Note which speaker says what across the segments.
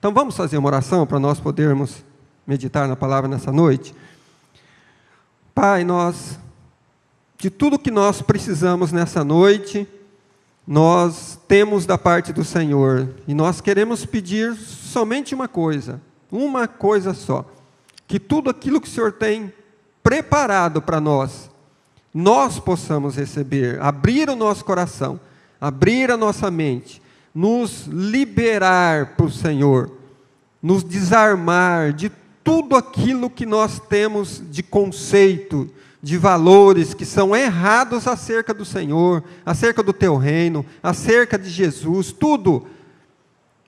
Speaker 1: Então vamos fazer uma oração para nós podermos meditar na palavra nessa noite? Pai, de tudo que nós precisamos nessa noite, nós temos da parte do Senhor, e nós queremos pedir somente uma coisa só, que tudo aquilo que o Senhor tem preparado para nós possamos receber, abrir o nosso coração, abrir a nossa mente, nos liberar para o Senhor, nos desarmar de tudo aquilo que nós temos de conceito, de valores que são errados acerca do Senhor, acerca do Teu reino, acerca de Jesus, tudo.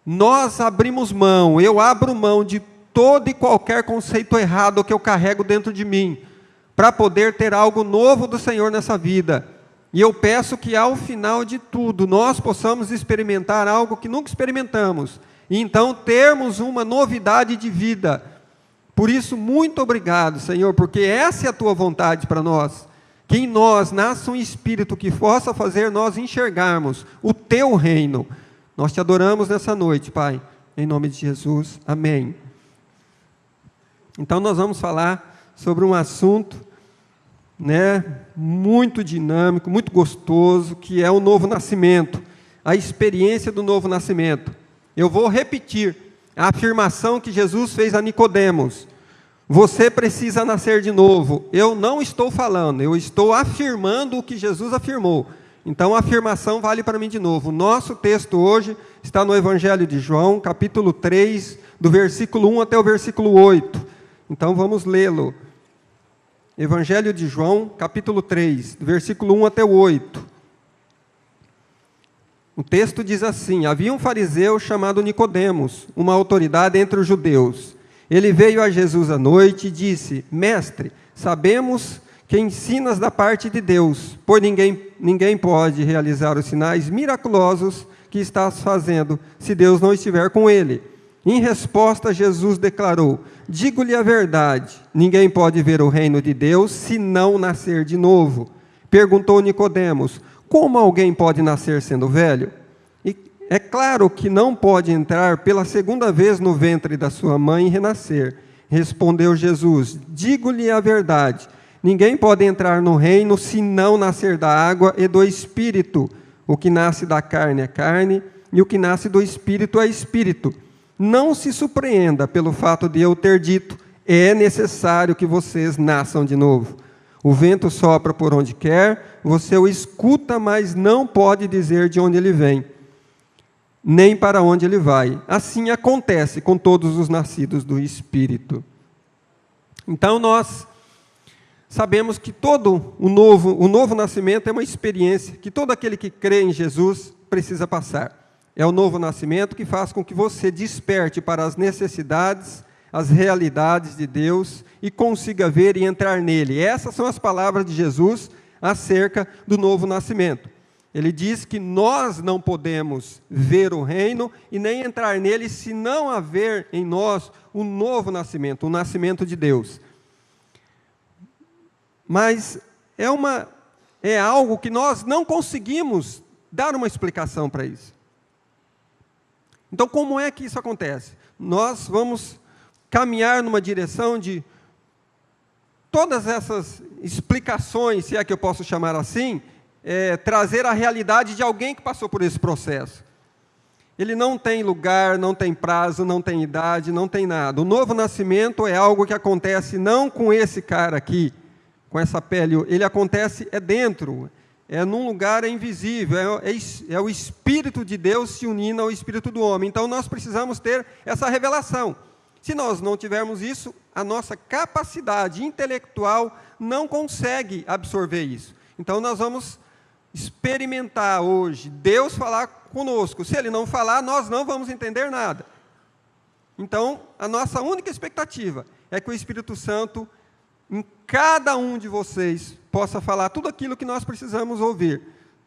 Speaker 1: Nós abrimos mão, eu abro mão de todo e qualquer conceito errado que eu carrego dentro de mim, para poder ter algo novo do Senhor nessa vida. E eu peço que ao final de tudo, nós possamos experimentar algo que nunca experimentamos, e então termos uma novidade de vida. Por isso, muito obrigado, Senhor, porque essa é a Tua vontade para nós, que em nós nasça um Espírito que possa fazer nós enxergarmos o Teu reino. Nós Te adoramos nessa noite, Pai, em nome de Jesus, amém. Então nós vamos falar sobre um assunto, muito dinâmico, muito gostoso, que é o novo nascimento, a experiência do novo nascimento. Eu vou repetir a afirmação que Jesus fez a Nicodemos: você precisa nascer de novo. Eu não estou falando, eu estou afirmando o que Jesus afirmou. Então a afirmação vale para mim de novo. Nosso texto hoje está no Evangelho de João, capítulo 3, do versículo 1 até o versículo 8. Então vamos lê-lo. Evangelho de João, capítulo 3, do versículo 1 até o 8. O texto diz assim: havia um fariseu chamado Nicodemos, uma autoridade entre os judeus. Ele veio a Jesus à noite e disse: mestre, sabemos que ensinas da parte de Deus, pois ninguém pode realizar os sinais miraculosos que estás fazendo, se Deus não estiver com ele. Em resposta, Jesus declarou: digo-lhe a verdade, ninguém pode ver o reino de Deus se não nascer de novo. Perguntou Nicodemos: como alguém pode nascer sendo velho? E é claro que não pode entrar pela segunda vez no ventre da sua mãe e renascer. Respondeu Jesus: digo-lhe a verdade, ninguém pode entrar no reino se não nascer da água e do Espírito. O que nasce da carne é carne, e o que nasce do Espírito é Espírito. Não se surpreenda pelo fato de eu ter dito: é necessário que vocês nasçam de novo. O vento sopra por onde quer, você o escuta, mas não pode dizer de onde ele vem, nem para onde ele vai. Assim acontece com todos os nascidos do Espírito. Então nós sabemos que todo o novo nascimento é uma experiência que todo aquele que crê em Jesus precisa passar. É o novo nascimento que faz com que você desperte para as necessidades, as realidades de Deus e consiga ver e entrar nele. Essas são as palavras de Jesus acerca do novo nascimento. Ele diz que nós não podemos ver o reino e nem entrar nele se não haver em nós o novo nascimento, o nascimento de Deus. Mas é algo que nós não conseguimos dar uma explicação para isso. Então, como é que isso acontece? Nós vamos caminhar numa direção de todas essas explicações, se é que eu posso chamar assim, trazer a realidade de alguém que passou por esse processo. Ele não tem lugar, não tem prazo, não tem idade, não tem nada. O novo nascimento é algo que acontece não com esse cara aqui, com essa pele, ele acontece dentro, num lugar invisível, é o Espírito de Deus se unindo ao Espírito do homem. Então nós precisamos ter essa revelação. Se nós não tivermos isso, a nossa capacidade intelectual não consegue absorver isso. Então nós vamos experimentar hoje Deus falar conosco. Se Ele não falar, nós não vamos entender nada. Então a nossa única expectativa é que o Espírito Santo em cada um de vocês possa falar tudo aquilo que nós precisamos ouvir.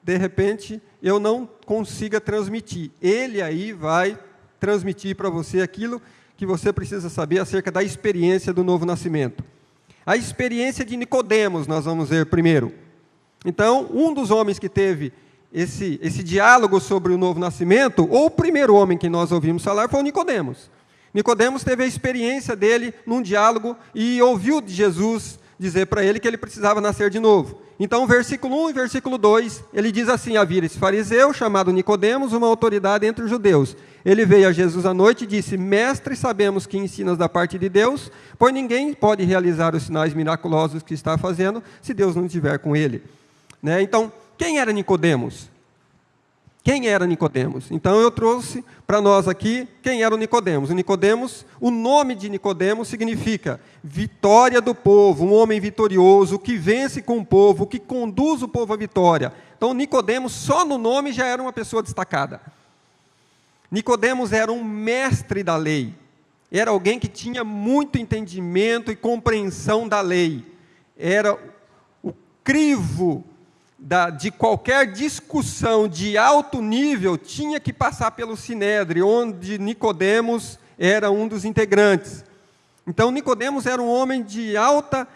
Speaker 1: De repente, eu não consiga transmitir. Ele aí vai transmitir para você aquilo que você precisa saber acerca da experiência do novo nascimento. A experiência de Nicodemos, nós vamos ver primeiro. Então, um dos homens que teve esse diálogo sobre o novo nascimento, ou o primeiro homem que nós ouvimos falar, foi o Nicodemos. Nicodemos teve a experiência dele num diálogo e ouviu de Jesus dizer para ele que ele precisava nascer de novo. Então, versículo 1 e versículo 2, ele diz assim: havia esse fariseu, chamado Nicodemos, uma autoridade entre os judeus. Ele veio a Jesus à noite e disse: Mestre, sabemos que ensinas da parte de Deus, pois ninguém pode realizar os sinais miraculosos que está fazendo, se Deus não estiver com ele. Né? Então, quem era Nicodemos? Quem era Nicodemos? Então eu trouxe para nós aqui quem era o Nicodemos. O nome de Nicodemos significa vitória do povo, um homem vitorioso, que vence com o povo, que conduz o povo à vitória. Então Nicodemos, só no nome, já era uma pessoa destacada. Nicodemos era um mestre da lei. Era alguém que tinha muito entendimento e compreensão da lei. Era o crivo de qualquer discussão de alto nível, tinha que passar pelo Sinédrio, onde Nicodemos era um dos integrantes. Então, Nicodemos era um homem de alto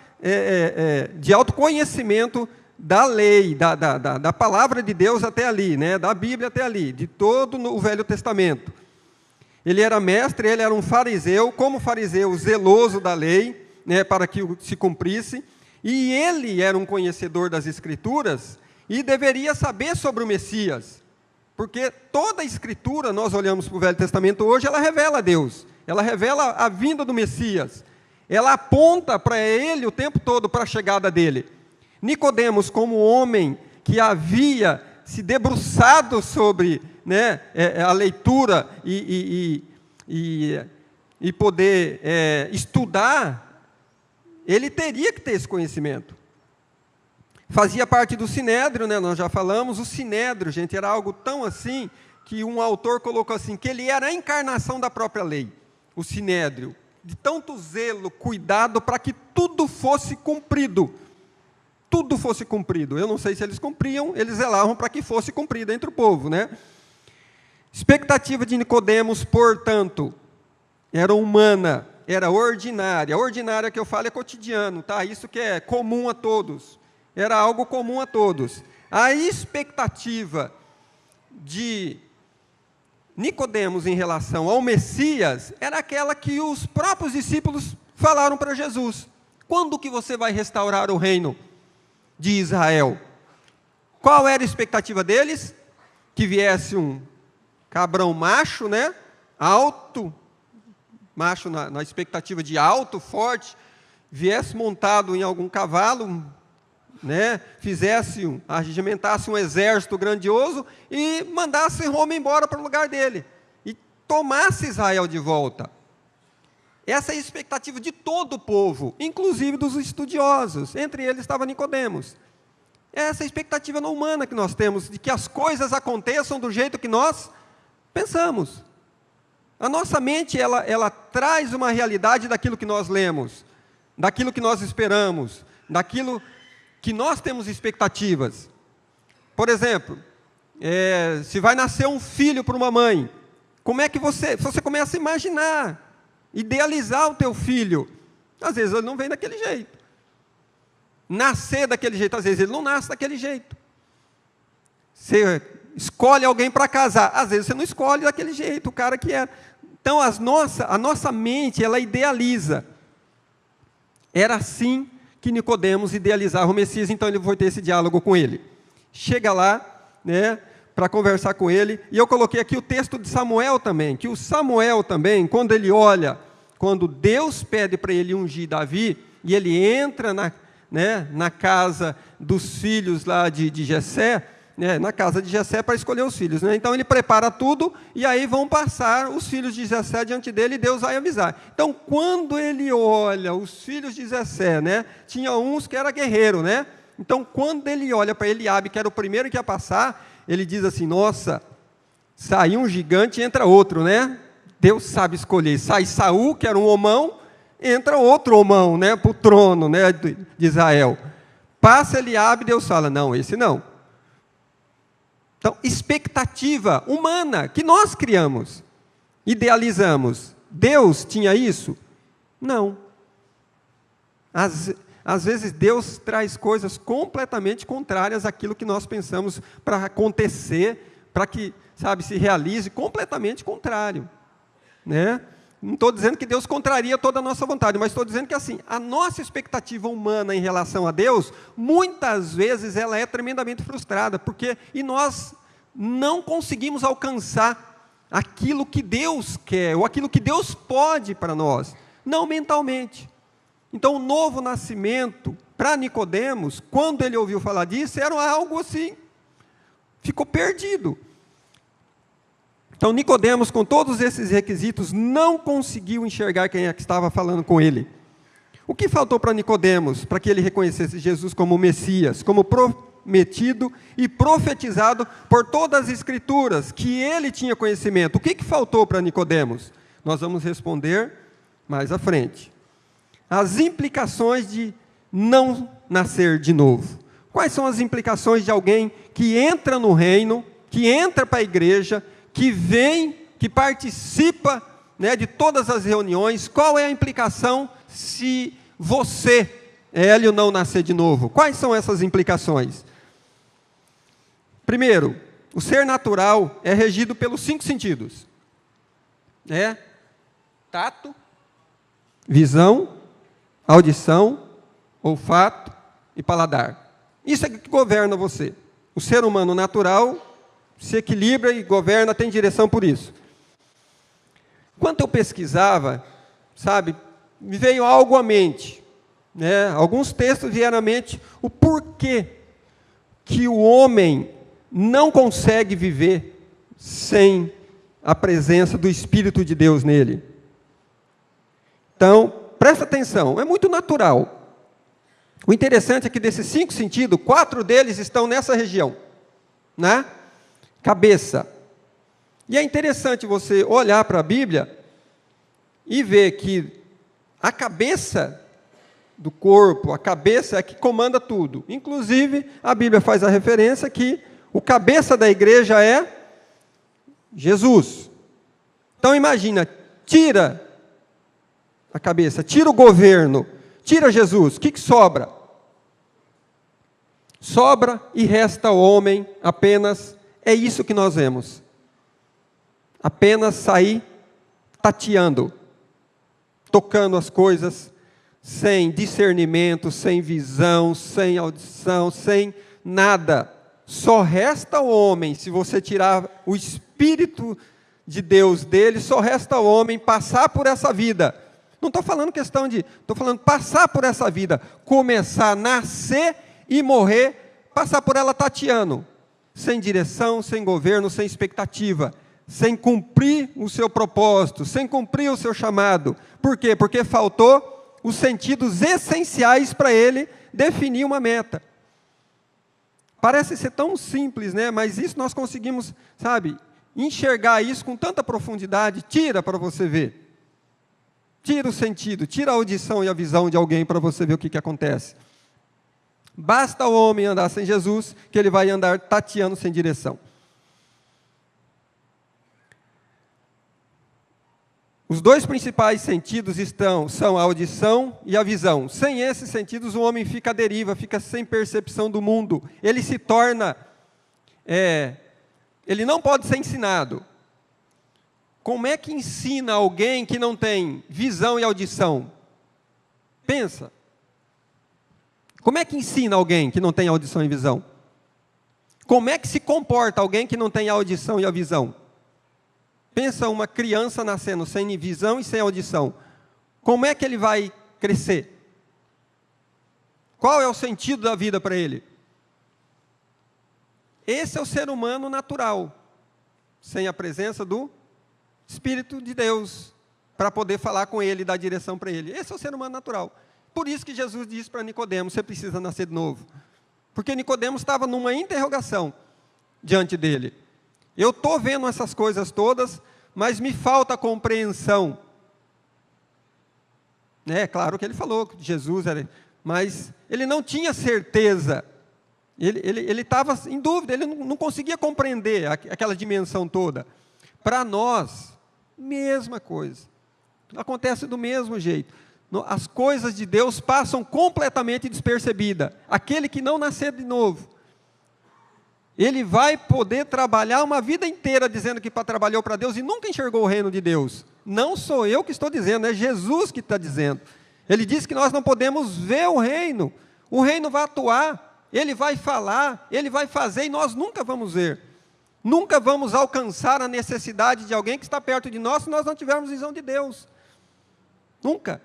Speaker 1: conhecimento da lei, da palavra de Deus até ali, né? Da Bíblia até ali, de todo o Velho Testamento. Ele era mestre, ele era um fariseu, como fariseu zeloso da lei, né, para que se cumprisse. E ele era um conhecedor das Escrituras e deveria saber sobre o Messias. Porque toda a Escritura, nós olhamos para o Velho Testamento hoje, ela revela a Deus. Ela revela a vinda do Messias. Ela aponta para ele o tempo todo para a chegada dele. Nicodemos, como homem que havia se debruçado sobre, né, a leitura e poder estudar, ele teria que ter esse conhecimento. Fazia parte do Sinédrio, né, nós já falamos. O Sinédrio, gente, era algo tão assim, que um autor colocou assim, que ele era a encarnação da própria lei. O Sinédrio, de tanto zelo, cuidado, para que tudo fosse cumprido. Tudo fosse cumprido. Eu não sei se eles cumpriam, eles zelavam para que fosse cumprido entre o povo, né? Expectativa de Nicodemos, portanto, era humana, era ordinária. Ordinária que eu falo é cotidiano, tá? Isso que é comum a todos. Era algo comum a todos. A expectativa de Nicodemos em relação ao Messias era aquela que os próprios discípulos falaram para Jesus: quando que você vai restaurar o reino de Israel? Qual era a expectativa deles? Que viesse um cabrão macho, né? Alto, macho na expectativa de alto, forte, viesse montado em algum cavalo, né? Arregimentasse um exército grandioso e mandasse Roma embora para o lugar dele e tomasse Israel de volta. Essa é a expectativa de todo o povo, inclusive dos estudiosos. Entre eles estava Nicodemos. Essa é a expectativa não humana que nós temos, de que as coisas aconteçam do jeito que nós pensamos. A nossa mente, ela traz uma realidade daquilo que nós lemos, daquilo que nós esperamos, daquilo que nós temos expectativas. Por exemplo, se vai nascer um filho para uma mãe, como é que você começa a imaginar, idealizar o teu filho? Às vezes ele não vem daquele jeito. Nascer daquele jeito, às vezes ele não nasce daquele jeito. Você escolhe alguém para casar, às vezes você não escolhe daquele jeito, o cara que é. Então a nossa mente, ela idealiza. Era assim que Nicodemos idealizava o Messias, então ele foi ter esse diálogo com ele. Chega lá, né, para conversar com ele, e eu coloquei aqui o texto de Samuel também, que o Samuel também, quando Deus pede para ele ungir Davi, e ele entra na casa dos filhos lá de Jessé, na casa de Jessé para escolher os filhos, né? Então ele prepara tudo, e aí vão passar os filhos de Jessé diante dele, e Deus vai avisar. Então, quando ele olha os filhos de Jessé, né, tinha uns que era guerreiro, né? Então, quando ele olha para Eliabe, que era o primeiro que ia passar, ele diz assim: nossa, saiu um gigante e entra outro, né? Deus sabe escolher. Sai Saul, que era um homão, entra outro homão, né, para o trono, né, de Israel. Passa Eliabe, Deus fala: não, esse não. Então, expectativa humana que nós criamos, idealizamos. Deus tinha isso? Não. Às vezes Deus traz coisas completamente contrárias àquilo que nós pensamos para acontecer, para que, se realize, completamente contrário, né? Não estou dizendo que Deus contraria toda a nossa vontade, mas estou dizendo que assim, a nossa expectativa humana em relação a Deus, muitas vezes ela é tremendamente frustrada, e nós não conseguimos alcançar aquilo que Deus quer, ou aquilo que Deus pode para nós, não mentalmente. Então, o novo nascimento, para Nicodemos, quando ele ouviu falar disso, era algo assim, ficou perdido. Então, Nicodemos, com todos esses requisitos, não conseguiu enxergar quem é que estava falando com ele. O que faltou para Nicodemos, para que ele reconhecesse Jesus como Messias, como prometido e profetizado por todas as Escrituras, que ele tinha conhecimento? O que faltou para Nicodemos? Nós vamos responder mais à frente. As implicações de não nascer de novo. Quais são as implicações de alguém que entra no reino, que entra para a igreja, que vem, que participa, né, de todas as reuniões? Qual é a implicação se você, Hélio, não nascer de novo? Quais são essas implicações? Primeiro, o ser natural é regido pelos 5 sentidos. Tato, visão, audição, olfato e paladar. Isso é que governa você. O ser humano natural se equilibra e governa, tem direção por isso. Quando eu pesquisava, me veio algo à mente, alguns textos vieram à mente, o porquê que o homem não consegue viver sem a presença do Espírito de Deus nele. Então, presta atenção, é muito natural. O interessante é que desses 5 sentidos, 4 deles estão nessa região, cabeça. E é interessante você olhar para a Bíblia e ver que a cabeça do corpo, a cabeça é que comanda tudo. Inclusive, a Bíblia faz a referência que o cabeça da igreja é Jesus. Então imagina, tira a cabeça, tira o governo, tira Jesus, o que sobra? Sobra e resta ao homem apenas. É isso que nós vemos. Apenas sair tateando, tocando as coisas, sem discernimento, sem visão, sem audição, sem nada. Só resta ao homem, se você tirar o Espírito de Deus dele, só resta ao homem passar por essa vida. Não estou falando estou falando passar por essa vida, começar a nascer e morrer, passar por ela tateando. Sem direção, sem governo, sem expectativa, sem cumprir o seu propósito, sem cumprir o seu chamado. Por quê? Porque faltou os sentidos essenciais para ele definir uma meta. Parece ser tão simples, mas isso nós conseguimos, enxergar isso com tanta profundidade. Tira para você ver. Tira o sentido, tira a audição e a visão de alguém para você ver o que acontece. Basta o homem andar sem Jesus, que ele vai andar tateando sem direção. Os 2 principais sentidos são a audição e a visão. Sem esses sentidos, o homem fica à deriva, fica sem percepção do mundo. Ele se torna... ele não pode ser ensinado. Como é que ensina alguém que não tem visão e audição? Pensa. Como é que ensina alguém que não tem audição e visão? Como é que se comporta alguém que não tem a audição e a visão? Pensa uma criança nascendo sem visão e sem audição. Como é que ele vai crescer? Qual é o sentido da vida para ele? Esse é o ser humano natural, sem a presença do Espírito de Deus, para poder falar com ele e dar direção para ele. Esse é o ser humano natural. Por isso que Jesus disse para Nicodemos, você precisa nascer de novo. Porque Nicodemos estava numa interrogação diante dele. Eu estou vendo essas coisas todas, mas me falta compreensão. Claro que ele falou que Jesus era... Mas ele não tinha certeza. Ele estava em dúvida, ele não conseguia compreender aquela dimensão toda. Para nós, mesma coisa. Acontece do mesmo jeito. As coisas de Deus passam completamente despercebidas. Aquele que não nascer de novo, Ele vai poder trabalhar uma vida inteira dizendo que trabalhou para Deus e nunca enxergou o reino de Deus. Não sou eu que estou dizendo, é Jesus que está dizendo. Ele diz que nós não podemos ver o reino vai atuar, ele vai falar, ele vai fazer e nós nunca vamos ver. Nunca vamos alcançar a necessidade de alguém que está perto de nós se nós não tivermos visão de Deus. Nunca.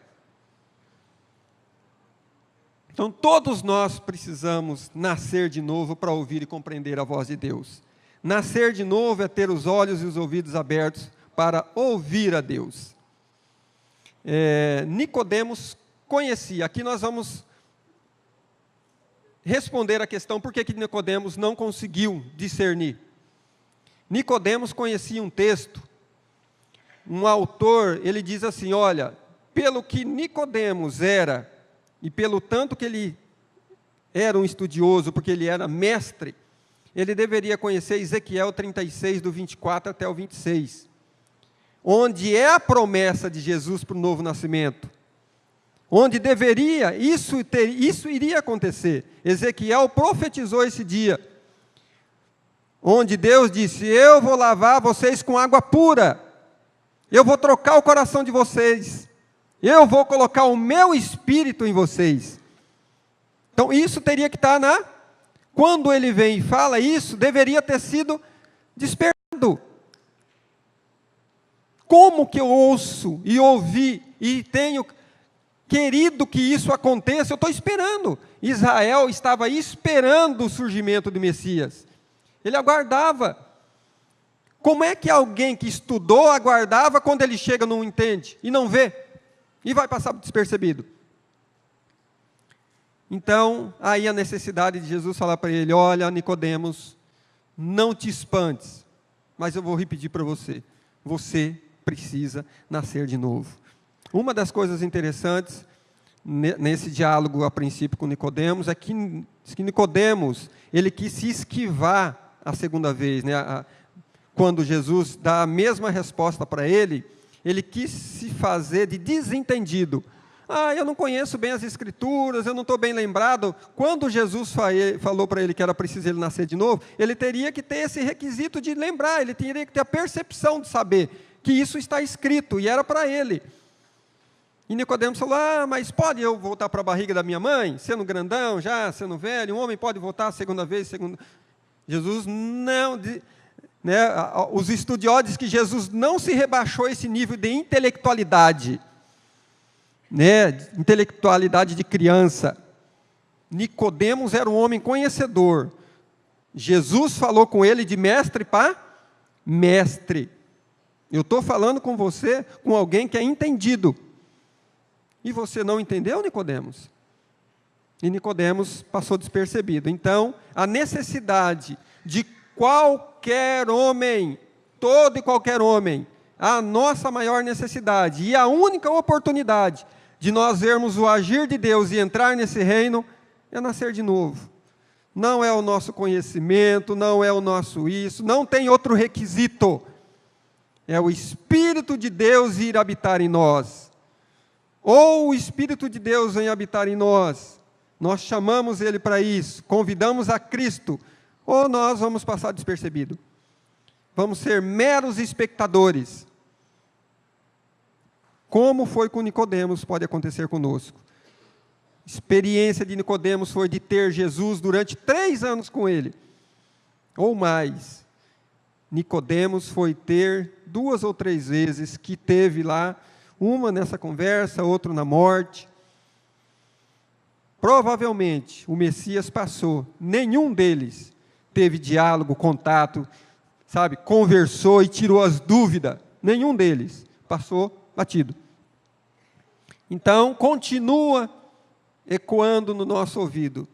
Speaker 1: Então, todos nós precisamos nascer de novo para ouvir e compreender a voz de Deus. Nascer de novo é ter os olhos e os ouvidos abertos para ouvir a Deus. Nicodemos conhecia. Aqui nós vamos responder a questão por que Nicodemos não conseguiu discernir. Nicodemos conhecia um texto. Um autor, ele diz assim, olha, pelo que Nicodemos era, e pelo tanto que ele era um estudioso, porque ele era mestre, ele deveria conhecer Ezequiel 36, do 24 até o 26, onde é a promessa de Jesus para o novo nascimento, onde deveria, isso iria acontecer. Ezequiel profetizou esse dia, onde Deus disse, eu vou lavar vocês com água pura, eu vou trocar o coração de vocês, eu vou colocar o meu espírito em vocês. Então, isso teria que estar quando ele vem e fala isso, deveria ter sido despertado. Como que eu ouço e ouvi e tenho querido que isso aconteça? Eu estou esperando. Israel estava esperando o surgimento do Messias. Ele aguardava. Como é que alguém que estudou aguardava quando ele chega não entende e não vê? E vai passar despercebido. Então, aí a necessidade de Jesus falar para ele, olha, Nicodemos, não te espantes, mas eu vou repetir para você, você precisa nascer de novo. Uma das coisas interessantes nesse diálogo a princípio com Nicodemos é que Nicodemos, ele quis se esquivar a segunda vez, quando Jesus dá a mesma resposta para ele quis se fazer de desentendido. Eu não conheço bem as Escrituras, eu não estou bem lembrado. Quando Jesus falou para ele que era preciso ele nascer de novo, ele teria que ter esse requisito de lembrar, ele teria que ter a percepção de saber que isso está escrito, e era para ele. E Nicodemos falou, mas pode eu voltar para a barriga da minha mãe, sendo grandão já, sendo velho, um homem pode voltar a segunda vez, Jesus não... Os estudiosos dizem que Jesus não se rebaixou a esse nível de intelectualidade, intelectualidade de criança. Nicodemos era um homem conhecedor. Jesus falou com ele de mestre para mestre. Eu estou falando com você, com alguém que é entendido. E você não entendeu, Nicodemos? E Nicodemos passou despercebido. Então, a necessidade de qualquer homem, todo e qualquer homem, a nossa maior necessidade e a única oportunidade de nós vermos o agir de Deus e entrar nesse reino é nascer de novo. Não é o nosso conhecimento, não é o nosso isso, não tem outro requisito. É o Espírito de Deus ir habitar em nós. Ou o Espírito de Deus vem habitar em nós. Nós chamamos Ele para isso, convidamos a Cristo, ou nós vamos passar despercebido. Vamos ser meros espectadores. Como foi com Nicodemos, pode acontecer conosco. A experiência de Nicodemos foi de ter Jesus durante 3 anos com ele, ou mais. Nicodemos foi ter 2 ou 3 vezes que teve lá, uma nessa conversa, outra na morte. Provavelmente o Messias passou, nenhum deles teve diálogo, contato, conversou e tirou as dúvidas. Nenhum deles passou batido. Então, continua ecoando no nosso ouvido.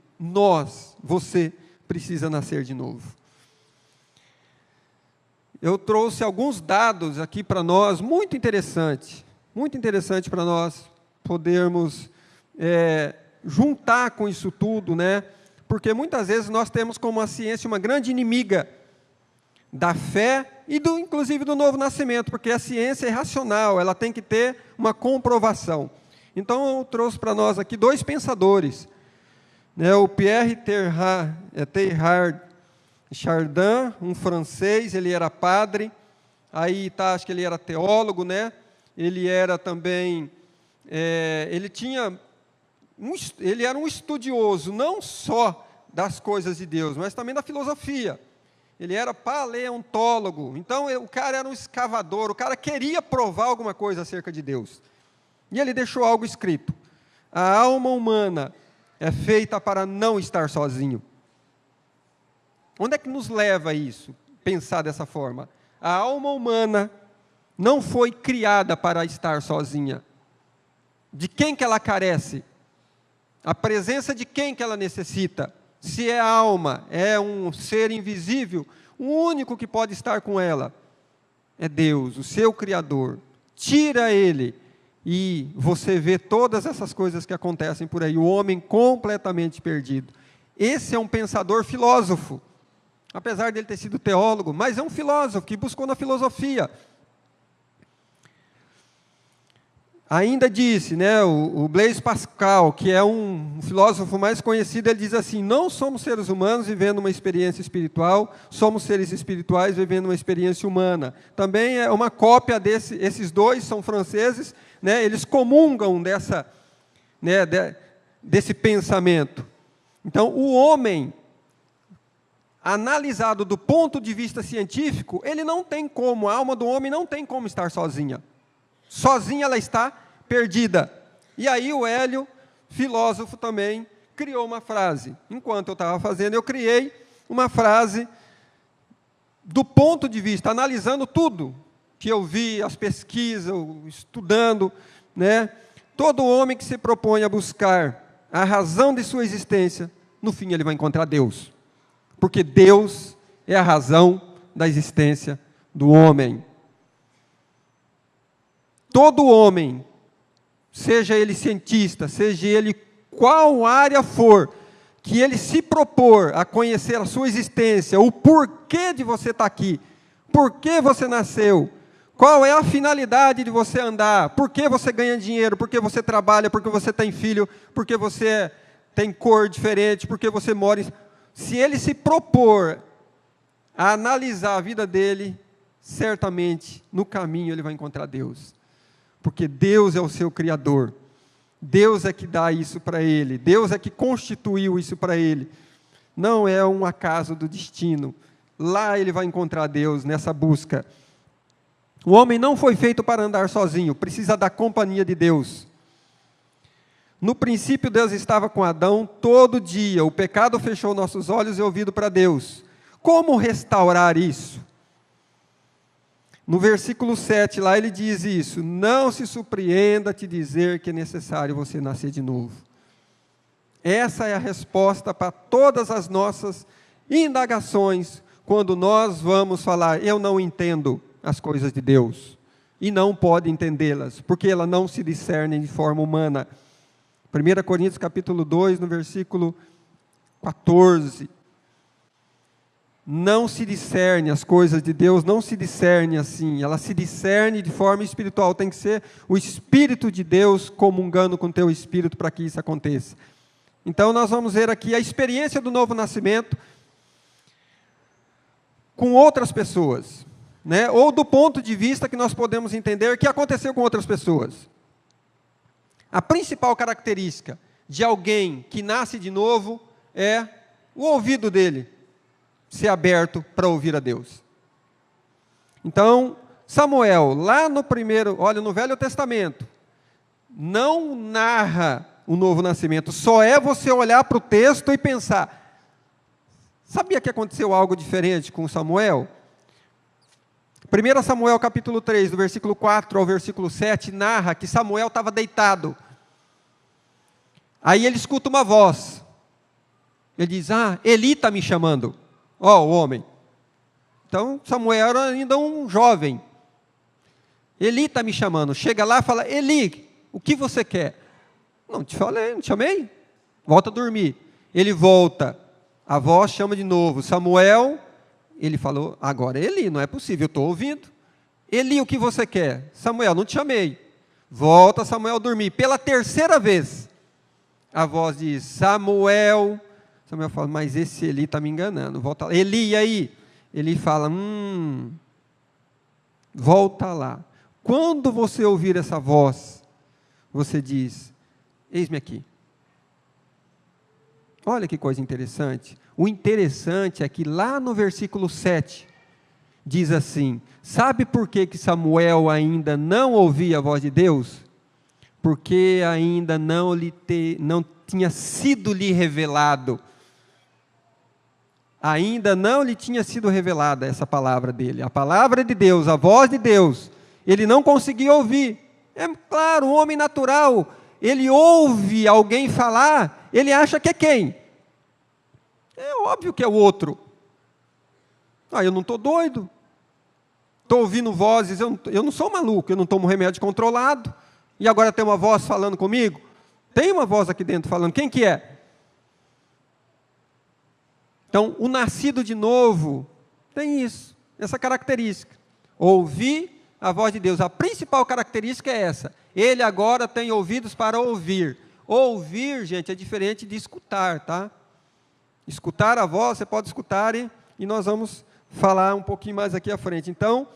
Speaker 1: Você precisa nascer de novo. Eu trouxe alguns dados aqui para nós, muito interessante para nós podermos juntar com isso tudo, porque muitas vezes nós temos como a ciência uma grande inimiga da fé e inclusive do novo nascimento, porque a ciência é racional, ela tem que ter uma comprovação. Então eu trouxe para nós aqui 2 pensadores, o Pierre Teilhard Chardin, um francês, ele era padre, aí tá, acho que ele era teólogo, né? Ele era também, ele era um estudioso, não só das coisas de Deus, mas também da filosofia. Ele era paleontólogo, então o cara era um escavador, o cara queria provar alguma coisa acerca de Deus. E ele deixou algo escrito: a alma humana é feita para não estar sozinho. Onde é que nos leva isso, pensar dessa forma? A alma humana não foi criada para estar sozinha. De quem que ela carece? A presença de quem que ela necessita? Se é alma, é um ser invisível, o único que pode estar com ela é Deus, o seu Criador. Tira Ele e você vê todas essas coisas que acontecem por aí, o homem completamente perdido. Esse é um pensador filósofo, apesar dele ter sido teólogo, mas é um filósofo que buscou na filosofia. Ainda disse, né, o Blaise Pascal, que é um filósofo mais conhecido, ele diz assim: não somos seres humanos vivendo uma experiência espiritual, somos seres espirituais vivendo uma experiência humana. Também é uma cópia esses dois são franceses, né, eles comungam desse pensamento. Então, o homem, analisado do ponto de vista científico, ele não tem como, a alma do homem não tem como estar sozinha. Sozinha ela está perdida. E aí o Hélio, filósofo também, criou uma frase. Enquanto eu estava fazendo, eu criei uma frase do ponto de vista, analisando tudo que eu vi, as pesquisas, estudando, né? Todo homem que se propõe a buscar a razão de sua existência, no fim ele vai encontrar Deus. Porque Deus é a razão da existência do homem. Todo homem, seja ele cientista, seja ele qual área for, que ele se propor a conhecer a sua existência, o porquê de você estar aqui, por que você nasceu, qual é a finalidade de você andar, por que você ganha dinheiro, por que você trabalha, por que você tem filho, por que você tem cor diferente, por que você mora... Se ele se propor a analisar a vida dele, certamente, no caminho ele vai encontrar Deus. Porque Deus é o seu Criador, Deus é que dá isso para ele, Deus é que constituiu isso para ele, não é um acaso do destino, lá ele vai encontrar Deus nessa busca. O homem não foi feito para andar sozinho, precisa da companhia de Deus. No princípio Deus estava com Adão todo dia, o pecado fechou nossos olhos e ouvido para Deus. Como restaurar isso? No versículo 7, lá ele diz isso: não se surpreenda te dizer que é necessário você nascer de novo. Essa é a resposta para todas as nossas indagações, quando nós vamos falar: eu não entendo as coisas de Deus, e não pode entendê-las, porque elas não se discernem de forma humana. 1 Coríntios capítulo 2, no versículo 14, não se discerne as coisas de Deus, não se discerne assim, ela se discerne de forma espiritual, tem que ser o Espírito de Deus comungando com o teu Espírito para que isso aconteça. Então nós vamos ver aqui a experiência do novo nascimento com outras pessoas, né? Ou do ponto de vista que nós podemos entender que aconteceu com outras pessoas. A principal característica de alguém que nasce de novo é o ouvido dele ser aberto para ouvir a Deus. Então, Samuel, lá no Velho Testamento, não narra o novo nascimento, só é você olhar para o texto e pensar: sabia que aconteceu algo diferente com Samuel? 1 Samuel capítulo 3, do versículo 4 ao versículo 7, narra que Samuel estava deitado. Aí ele escuta uma voz. Ele diz: Eli está me chamando. O homem. Então, Samuel era ainda um jovem. Eli está me chamando. Chega lá e fala: Eli, o que você quer? Não te falei, não te chamei? Volta a dormir. Ele volta. A voz chama de novo: Samuel. Ele falou: agora Eli, não é possível, eu estou ouvindo. Eli, o que você quer? Samuel, não te chamei. Volta Samuel a dormir. Pela terceira vez, a voz diz: Samuel, Samuel fala, mas esse Eli está me enganando. Volta lá. Eli, e aí? Eli fala, volta lá. Quando você ouvir essa voz, você diz, eis-me aqui. Olha que coisa interessante. O interessante é que lá no versículo 7, diz assim, sabe por que Samuel ainda não ouvia a voz de Deus? Porque ainda não tinha sido lhe revelado. Ainda não lhe tinha sido revelada essa palavra dele. A palavra de Deus, a voz de Deus, ele não conseguia ouvir. É claro, o homem natural, ele ouve alguém falar, ele acha que é quem? É óbvio que é o outro. Eu não estou doido. Estou ouvindo vozes, eu não sou maluco, eu não tomo remédio controlado. E agora tem uma voz falando comigo? Tem uma voz aqui dentro falando, quem que é? Então, o nascido de novo tem isso, essa característica. Ouvir a voz de Deus. A principal característica é essa. Ele agora tem ouvidos para ouvir. Ouvir, gente, é diferente de escutar, tá? Escutar a voz, você pode escutar e nós vamos falar um pouquinho mais aqui à frente. Então,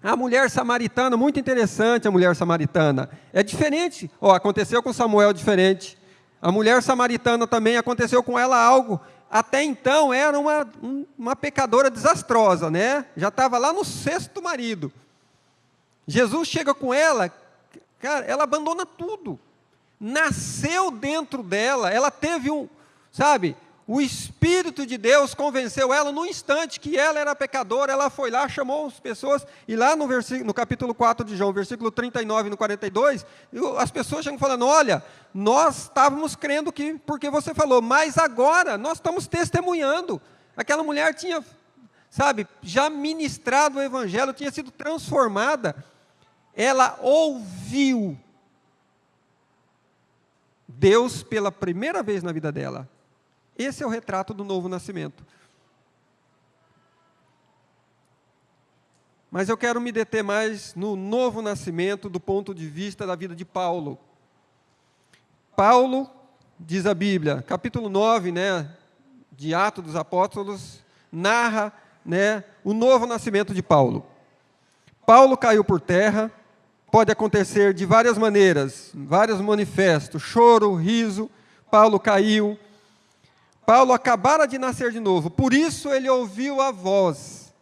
Speaker 1: a mulher samaritana, muito interessante a mulher samaritana. É diferente. Aconteceu com Samuel diferente. A mulher samaritana também aconteceu com ela algo. Até então era uma pecadora desastrosa, né? Já estava lá no 6º marido. Jesus chega com ela, cara, ela abandona tudo. Nasceu dentro dela, ela teve o Espírito de Deus convenceu ela num instante que ela era pecadora, ela foi lá, chamou as pessoas, e lá no capítulo 4 de João, versículo 39 e no 42, as pessoas chegam falando, olha, nós estávamos crendo porque você falou, mas agora nós estamos testemunhando. Aquela mulher tinha, já ministrado o Evangelho, tinha sido transformada, ela ouviu Deus pela primeira vez na vida dela. Esse é o retrato do novo nascimento. Mas eu quero me deter mais no novo nascimento do ponto de vista da vida de Paulo. Paulo, diz a Bíblia, capítulo 9, de Atos dos Apóstolos, narra, o novo nascimento de Paulo. Paulo caiu por terra, pode acontecer de várias maneiras, vários manifestos, choro, riso, Paulo caiu. Paulo acabara de nascer de novo, por isso ele ouviu a voz.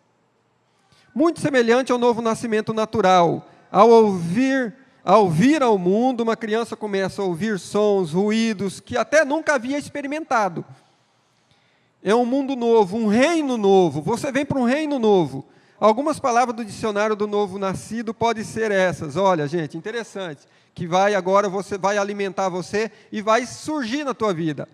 Speaker 1: Muito semelhante ao novo nascimento natural. Ao ouvir ao mundo, uma criança começa a ouvir sons, ruídos, que até nunca havia experimentado. É um mundo novo, um reino novo. Você vem para um reino novo. Algumas palavras do dicionário do novo nascido podem ser essas. Olha, gente, interessante. Que agora você vai alimentar você e vai surgir na tua vida.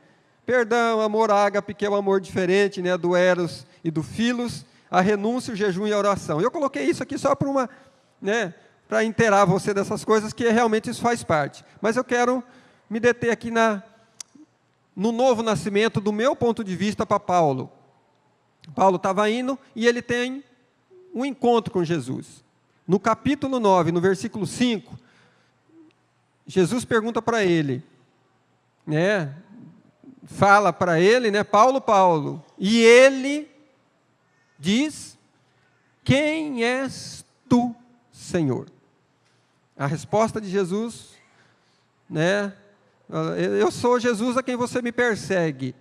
Speaker 1: Perdão, amor ágape, que é um amor diferente, do eros e do filos, a renúncia, o jejum e a oração. Eu coloquei isso aqui só para inteirar você dessas coisas, que realmente isso faz parte. Mas eu quero me deter aqui no novo nascimento, do meu ponto de vista, para Paulo. Paulo estava indo e ele tem um encontro com Jesus. No capítulo 9, no versículo 5, Jesus pergunta para ele, fala para ele, Paulo, Paulo, e ele diz, quem és tu, Senhor? A resposta de Jesus, eu sou Jesus a quem você me persegue.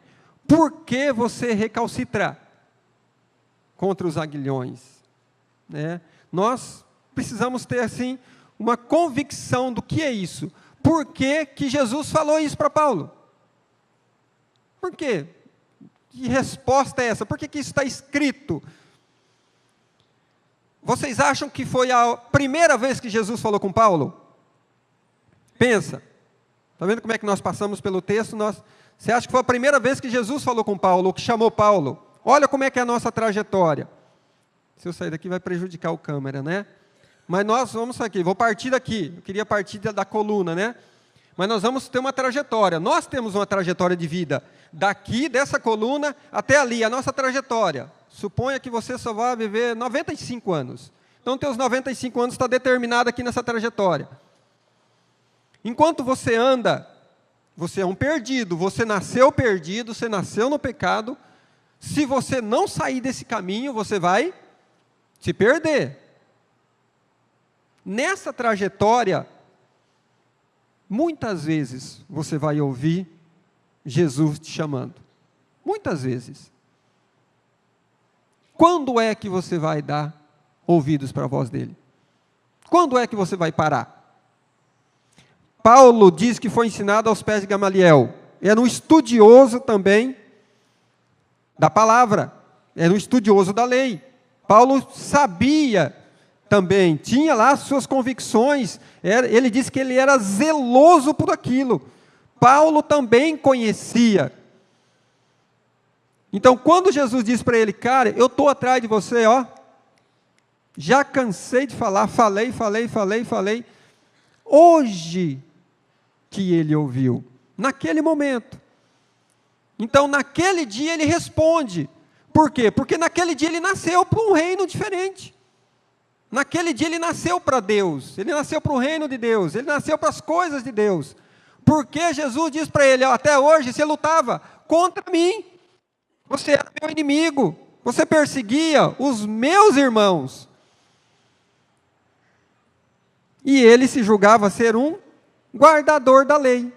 Speaker 1: Por que você recalcitra contra os aguilhões? Nós precisamos ter, assim, uma convicção do que é isso. Por que Jesus falou isso para Paulo? Por quê? Que resposta é essa? Por que isso está escrito? Vocês acham que foi a primeira vez que Jesus falou com Paulo? Pensa. Está vendo como é que nós passamos pelo texto? Você acha que foi a primeira vez que Jesus falou com Paulo, ou que chamou Paulo? Olha como é que é a nossa trajetória. Se eu sair daqui vai prejudicar o câmera, Mas nós vamos aqui, vou partir daqui. Eu queria partir da coluna, Mas nós vamos ter uma trajetória. Nós temos uma trajetória de vida. Daqui, dessa coluna, até ali, a nossa trajetória. Suponha que você só vai viver 95 anos. Então, teus 95 anos está determinado aqui nessa trajetória. Enquanto você anda, você é um perdido, você nasceu perdido, você nasceu no pecado. Se você não sair desse caminho, você vai se perder. Nessa trajetória, muitas vezes você vai ouvir Jesus te chamando. Muitas vezes. Quando é que você vai dar ouvidos para a voz dele? Quando é que você vai parar? Paulo diz que foi ensinado aos pés de Gamaliel. Era um estudioso também da palavra. Era um estudioso da lei. Paulo sabia também, tinha lá as suas convicções. Ele disse que ele era zeloso por aquilo. Paulo também conhecia. Então, quando Jesus disse para ele, cara, eu estou atrás de você, ó. Já cansei de falar, falei. Hoje que ele ouviu, naquele momento. Então, naquele dia ele responde. Por quê? Porque naquele dia ele nasceu para um reino diferente. Naquele dia ele nasceu para Deus, ele nasceu para o reino de Deus, ele nasceu para as coisas de Deus. Porque Jesus diz para ele, ó, até hoje você lutava contra mim. Você era meu inimigo, você perseguia os meus irmãos. E ele se julgava ser um guardador da lei.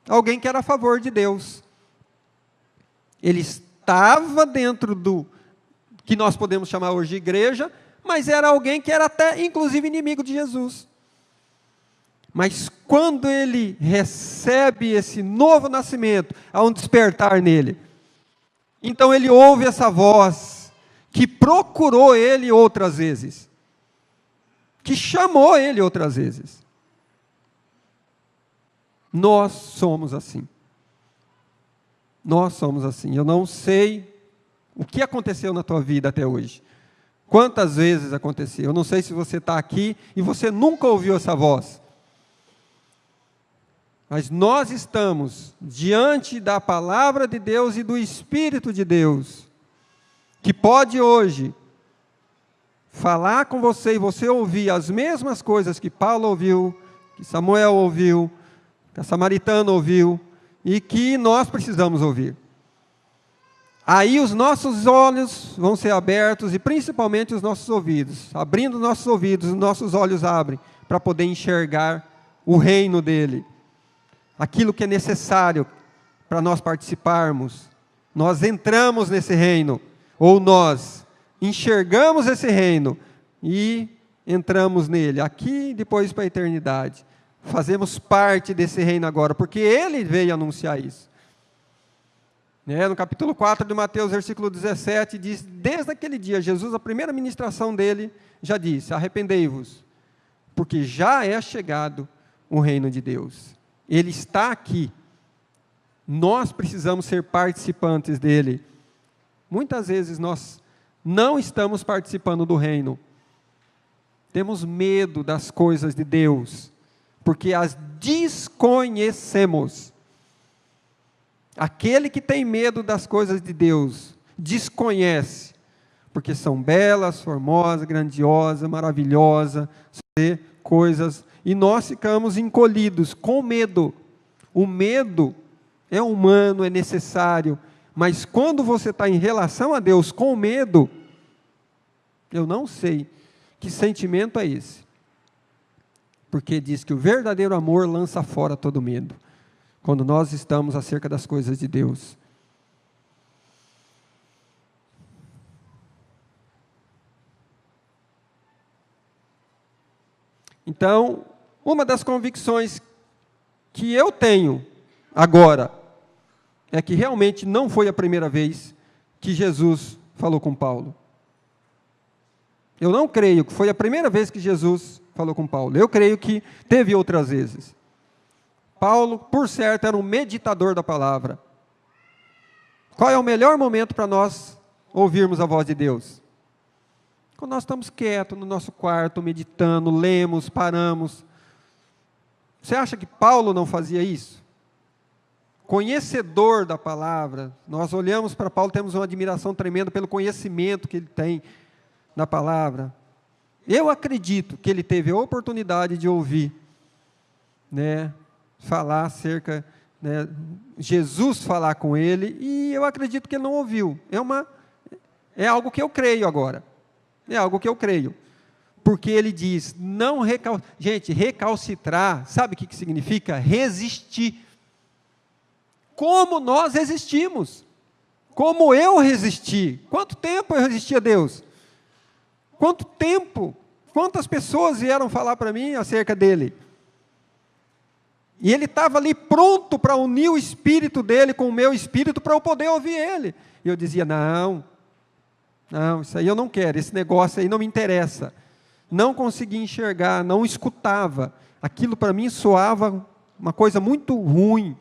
Speaker 1: Alguém que era a favor de Deus. Ele estava dentro do que nós podemos chamar hoje de igreja, mas era alguém que era até, inclusive, inimigo de Jesus. Mas quando ele recebe esse novo nascimento, há um despertar nele. Então ele ouve essa voz que procurou ele outras vezes, que chamou ele outras vezes. Nós somos assim. Nós somos assim. Eu não sei o que aconteceu na tua vida até hoje. Quantas vezes aconteceu? Eu não sei se você está aqui e você nunca ouviu essa voz. Mas nós estamos diante da palavra de Deus e do Espírito de Deus, que pode hoje falar com você e você ouvir as mesmas coisas que Paulo ouviu, que Samuel ouviu, que a samaritana ouviu, e que nós precisamos ouvir. Aí os nossos olhos vão ser abertos, e principalmente os nossos ouvidos. Abrindo os nossos ouvidos, os nossos olhos abrem, para poder enxergar o reino dele. Aquilo que é necessário para nós participarmos. Nós entramos nesse reino, ou nós enxergamos esse reino, e entramos nele, aqui e depois para a eternidade. Fazemos parte desse reino agora, porque ele veio anunciar isso. No capítulo 4 de Mateus, versículo 17, diz, desde aquele dia, Jesus, a primeira ministração dele, já disse, arrependei-vos, porque já é chegado o reino de Deus. Ele está aqui. Nós precisamos ser participantes dele. Muitas vezes nós não estamos participando do reino. Temos medo das coisas de Deus, porque as desconhecemos. Aquele que tem medo das coisas de Deus, desconhece, porque são belas, formosas, grandiosas, maravilhosas, coisas, e nós ficamos encolhidos, com medo. O medo é humano, é necessário, mas quando você está em relação a Deus com medo, eu não sei que sentimento é esse. Porque diz que o verdadeiro amor lança fora todo medo, quando nós estamos acerca das coisas de Deus. Então, uma das convicções que eu tenho agora é que realmente não foi a primeira vez que Jesus falou com Paulo. Eu não creio que foi a primeira vez que Jesus falou com Paulo. Eu creio que teve outras vezes. Paulo, por certo, era um meditador da palavra. Qual é o melhor momento para nós ouvirmos a voz de Deus? Quando nós estamos quietos no nosso quarto, meditando, lemos, paramos. Você acha que Paulo não fazia isso? Conhecedor da palavra, nós olhamos para Paulo, temos uma admiração tremenda pelo conhecimento que ele tem na palavra. Eu acredito que ele teve a oportunidade de ouvir, falar acerca, né, Jesus falar com ele, e eu acredito que ele não ouviu. É algo que eu creio agora. É algo que eu creio. Porque ele diz, gente, recalcitrar, sabe o que significa? Resistir. Como nós resistimos. Como eu resisti. Quanto tempo eu resisti a Deus? Quanto tempo? Quantas pessoas vieram falar para mim acerca dele? E ele estava ali pronto para unir o espírito dele com o meu espírito para eu poder ouvir ele. E eu dizia, não, isso aí eu não quero, esse negócio aí não me interessa. Não conseguia enxergar, não escutava. Aquilo para mim soava uma coisa muito ruim,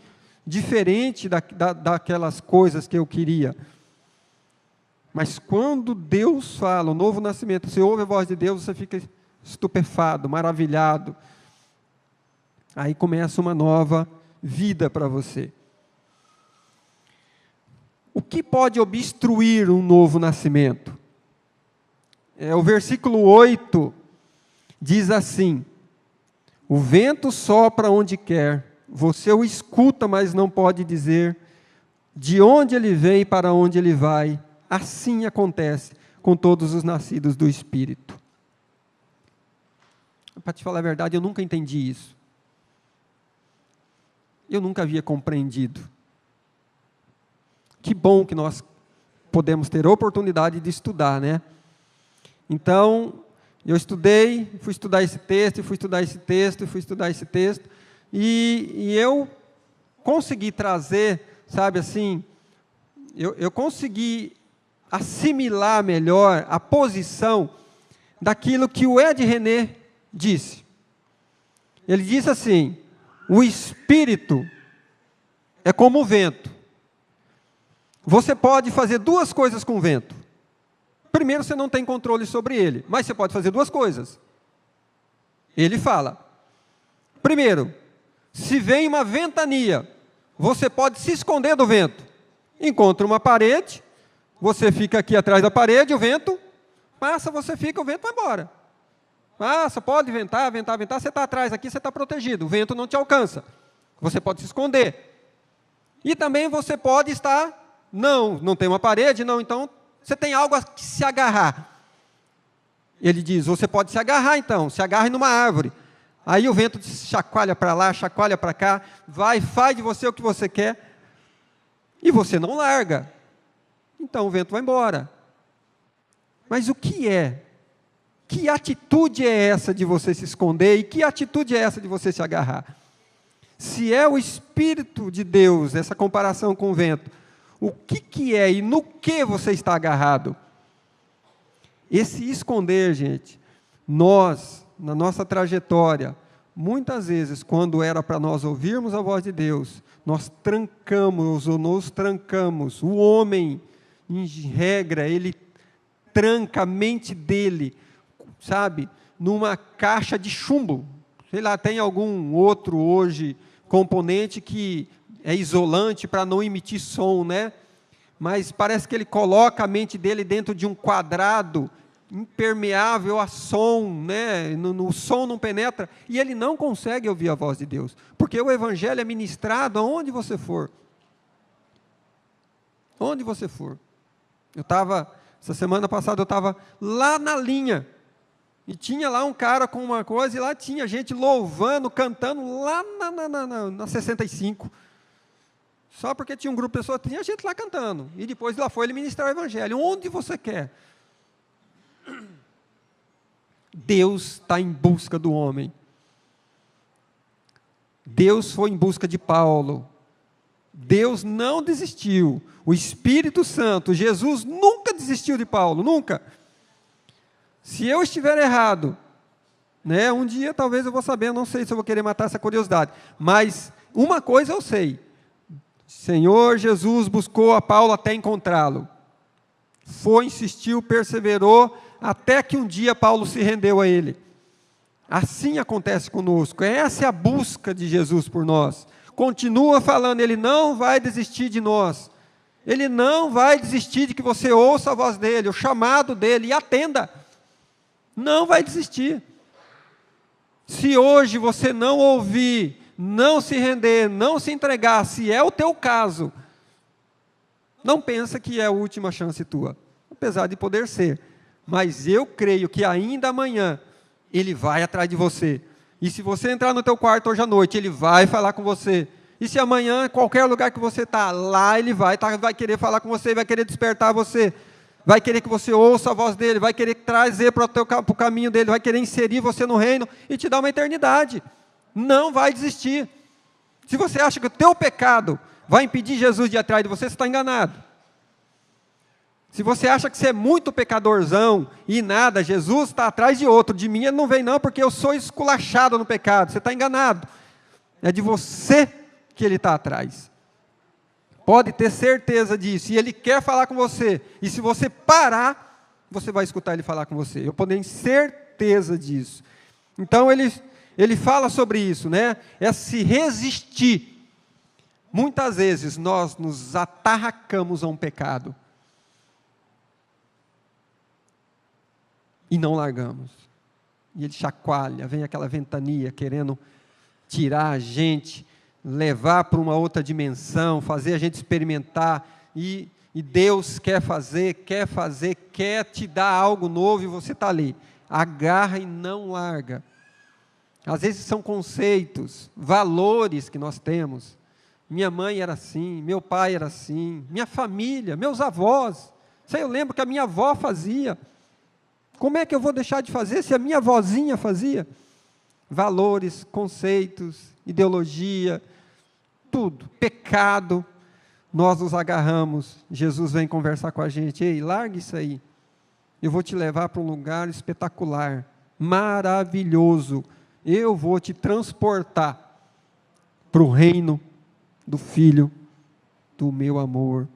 Speaker 1: diferente daquelas coisas que eu queria. Mas quando Deus fala, o novo nascimento, você ouve a voz de Deus, você fica estupefado, maravilhado. Aí começa uma nova vida para você. O que pode obstruir um novo nascimento? O versículo 8 diz assim: o vento sopra onde quer, você o escuta, mas não pode dizer de onde ele vem e para onde ele vai. Assim acontece com todos os nascidos do Espírito. Para te falar a verdade, eu nunca entendi isso. Eu nunca havia compreendido. Que bom que nós podemos ter a oportunidade de estudar, né? Então, eu estudei, fui estudar esse texto, e eu consegui trazer, sabe assim, eu consegui assimilar melhor a posição daquilo que o Ed René disse. Ele disse assim: o Espírito é como o vento. Você pode fazer duas coisas com o vento. Primeiro, você não tem controle sobre ele, mas você pode fazer duas coisas. Ele fala: primeiro, se vem uma ventania, você pode se esconder do vento. Encontra uma parede, você fica aqui atrás da parede, o vento passa, você fica, o vento vai embora. Passa, pode ventar, você está atrás aqui, você está protegido, o vento não te alcança. Você pode se esconder. E também você pode estar, não tem uma parede, não, então você tem algo a se agarrar. Ele diz, você pode se agarrar então, se agarre numa árvore. Aí o vento chacoalha para lá, chacoalha para cá, faz de você o que você quer, e você não larga. Então o vento vai embora. Mas o que é? Que atitude é essa de você se esconder? E que atitude é essa de você se agarrar? Se é o Espírito de Deus, essa comparação com o vento, o que é e no que você está agarrado? Esse esconder, gente, nós, na nossa trajetória, muitas vezes, quando era para nós ouvirmos a voz de Deus, nós trancamos ou nos trancamos. O homem, em regra, ele tranca a mente dele, sabe, numa caixa de chumbo. Sei lá, tem algum outro hoje componente que é isolante para não emitir som, né? Mas parece que ele coloca a mente dele dentro de um quadrado impermeável a som, né? No som não penetra, e ele não consegue ouvir a voz de Deus, porque o Evangelho é ministrado aonde você for. Onde você for. Essa semana passada eu estava lá na linha, e tinha lá um cara com uma coisa, e lá tinha gente louvando, cantando, lá na 65. Só porque tinha um grupo de pessoas, tinha gente lá cantando. E depois lá foi ele ministrar o Evangelho. Onde você quer? Deus está em busca do homem. Deus foi em busca de Paulo. Deus não desistiu. O Espírito Santo, Jesus nunca desistiu de Paulo, nunca. Se eu estiver errado, né, um dia talvez eu vou saber, não sei se eu vou querer matar essa curiosidade, mas uma coisa eu sei: Senhor Jesus buscou a Paulo até encontrá-lo. Foi, insistiu, perseverou, até que um dia Paulo se rendeu a ele. Assim acontece conosco. Essa é a busca de Jesus por nós. Continua falando, Ele não vai desistir de nós. Ele não vai desistir de que você ouça a voz dEle, o chamado dEle, e atenda. Não vai desistir. Se hoje você não ouvir não se render, não se entregar, se é o teu caso, não pensa que é a última chance tua, apesar de poder ser. Mas eu creio que ainda amanhã Ele vai atrás de você. E se você entrar no teu quarto hoje à noite, Ele vai falar com você. E se amanhã, qualquer lugar que você está, lá Ele vai querer falar com você, vai querer despertar você, vai querer que você ouça a voz dEle, vai querer trazer para o caminho dEle, vai querer inserir você no reino e te dar uma eternidade. Não vai desistir. Se você acha que o teu pecado vai impedir Jesus de ir atrás de você, você está enganado. Se você acha que você é muito pecadorzão e nada, Jesus está atrás de outro, de mim Ele não vem não, porque eu sou esculachado no pecado, você está enganado. É de você que Ele está atrás. Pode ter certeza disso, e Ele quer falar com você, e se você parar, você vai escutar Ele falar com você, eu tenho certeza disso. Então ele fala sobre isso, né? É se resistir. Muitas vezes nós nos atarracamos a um pecado, e não largamos. E ele chacoalha, vem aquela ventania querendo tirar a gente, levar para uma outra dimensão, fazer a gente experimentar, e Deus quer te dar algo novo, e você está ali, agarra e não larga. Às vezes são conceitos, valores que nós temos. Minha mãe era assim, meu pai era assim, minha família, meus avós, isso aí eu lembro que a minha avó fazia. Como é que eu vou deixar de fazer se a minha vozinha fazia? Valores, conceitos, ideologia, tudo, pecado, nós nos agarramos. Jesus vem conversar com a gente, ei, larga isso aí, eu vou te levar para um lugar espetacular, maravilhoso, eu vou te transportar para o reino do Filho do meu amor.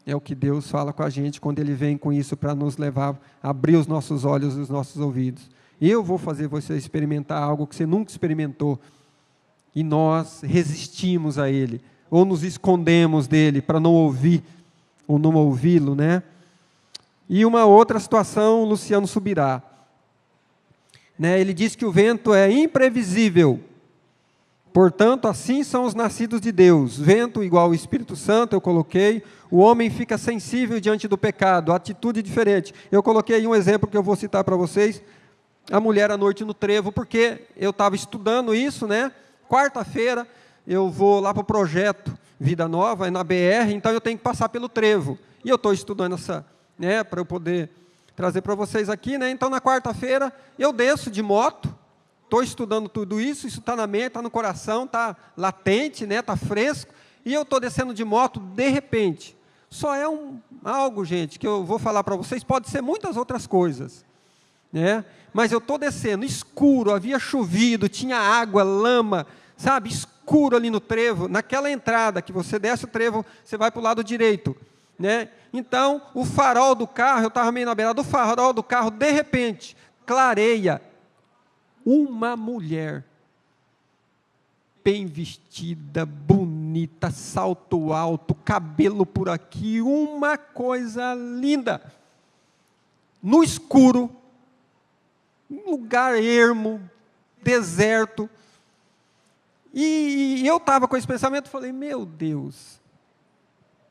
Speaker 1: É o que Deus fala com a gente quando Ele vem com isso para nos levar, abrir os nossos olhos e os nossos ouvidos. Eu vou fazer você experimentar algo que você nunca experimentou. E nós resistimos a Ele, ou nos escondemos dEle para não ouvir, ou não ouvi-lo, né? E uma outra situação, Luciano Subirá. Né? Ele diz que o vento é imprevisível. Portanto, assim são os nascidos de Deus. Vento igual ao Espírito Santo, eu coloquei. O homem fica sensível diante do pecado, atitude diferente. Eu coloquei um exemplo que eu vou citar para vocês. A mulher à noite no trevo, porque eu estava estudando isso, né? Quarta-feira eu vou lá para o projeto Vida Nova, é na BR, então eu tenho que passar pelo trevo. E eu estou estudando essa, né, para eu poder trazer para vocês aqui, né? Então na quarta-feira eu desço de moto, estou estudando tudo isso está na mente, está no coração, está latente, né? Está fresco, e eu estou descendo de moto, de repente. Só é algo, gente, que eu vou falar para vocês, pode ser muitas outras coisas, né? Mas eu estou descendo, escuro, havia chovido, tinha água, lama, sabe, escuro ali no trevo, naquela entrada que você desce o trevo, você vai para o lado direito, né? Então, o farol do carro, eu estava meio na beirada do farol do carro, de repente, clareia, uma mulher, bem vestida, bonita, salto alto, cabelo por aqui, uma coisa linda, no escuro, um lugar ermo, deserto, e eu estava com esse pensamento, falei, meu Deus,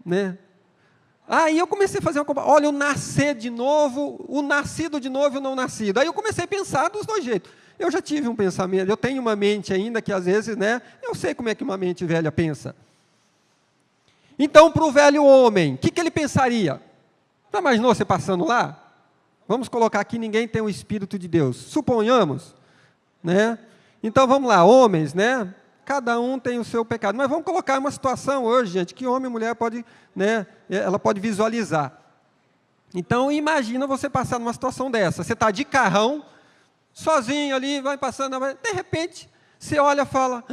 Speaker 1: né? Aí eu comecei a fazer uma comparação, olha, o nascer de novo, o nascido de novo e o não nascido. Aí eu comecei a pensar dos dois jeitos. Eu já tive um pensamento, eu tenho uma mente ainda que às vezes, né, eu sei como é que uma mente velha pensa. Então, para o velho homem, o que ele pensaria? Já imaginou você passando lá? Vamos colocar aqui, ninguém tem o Espírito de Deus. Suponhamos, né? Então, vamos lá, homens, né? Cada um tem o seu pecado. Mas vamos colocar uma situação hoje, gente, que homem e mulher pode, né, ela pode visualizar. Então, imagina você passar numa situação dessa. Você está de carrão, sozinho ali, vai passando, de repente, você olha e fala,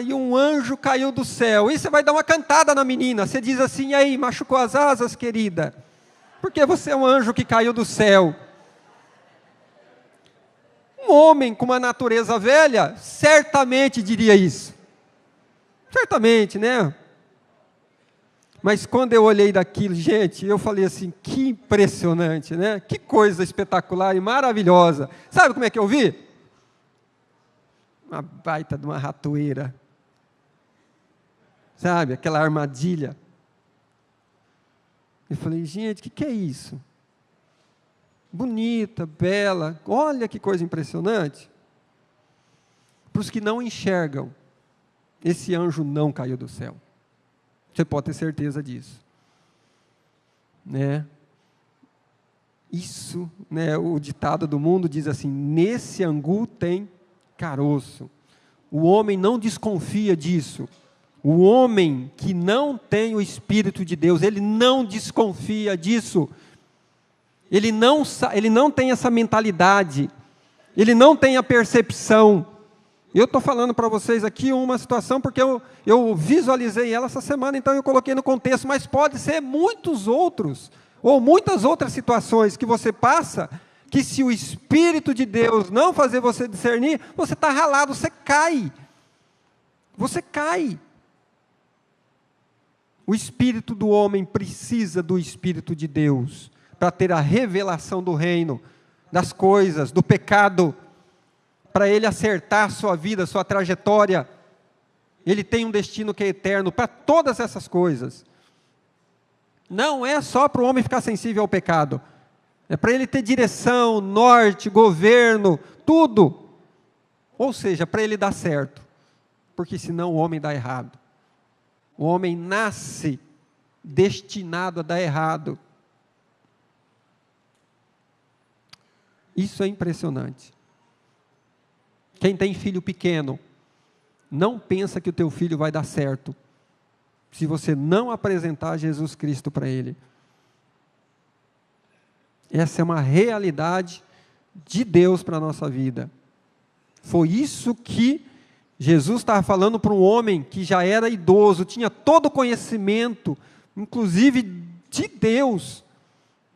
Speaker 1: e um anjo caiu do céu. E você vai dar uma cantada na menina. Você diz assim, e aí, machucou as asas, querida? Porque você é um anjo que caiu do céu. Um homem com uma natureza velha, certamente diria isso. Certamente, né? Mas quando eu olhei daquilo, gente, eu falei assim, que impressionante, né? Que coisa espetacular e maravilhosa. Sabe como é que eu vi? uma baita de uma ratoeira. Sabe, aquela armadilha. Eu falei, gente, o que é isso? Bonita, bela, olha que coisa impressionante. Para os que não enxergam, esse anjo não caiu do céu. Você pode ter certeza disso. Né? Isso, né, o ditado do mundo diz assim, nesse angu tem caroço. O homem não desconfia disso. O homem que não tem o Espírito de Deus, ele não desconfia disso. Ele não tem essa mentalidade. Ele não tem a percepção. Eu estou falando para vocês aqui uma situação porque eu visualizei ela essa semana, então eu coloquei no contexto, mas pode ser muitos outros, ou muitas outras situações que você passa, que se o Espírito de Deus não fazer você discernir, você está ralado, você cai. Você cai. O espírito do homem precisa do Espírito de Deus para ter a revelação do reino, das coisas, do pecado, para ele acertar a sua vida, a sua trajetória. Ele tem um destino que é eterno para todas essas coisas. Não é só para o homem ficar sensível ao pecado, é para ele ter direção, norte, governo, tudo. Ou seja, para ele dar certo, porque senão o homem dá errado. O homem nasce destinado a dar errado. Isso é impressionante. Quem tem filho pequeno, não pensa que o teu filho vai dar certo, se você não apresentar Jesus Cristo para ele. Essa é uma realidade de Deus para a nossa vida. Foi isso que Jesus estava falando para um homem que já era idoso, tinha todo o conhecimento, inclusive de Deus.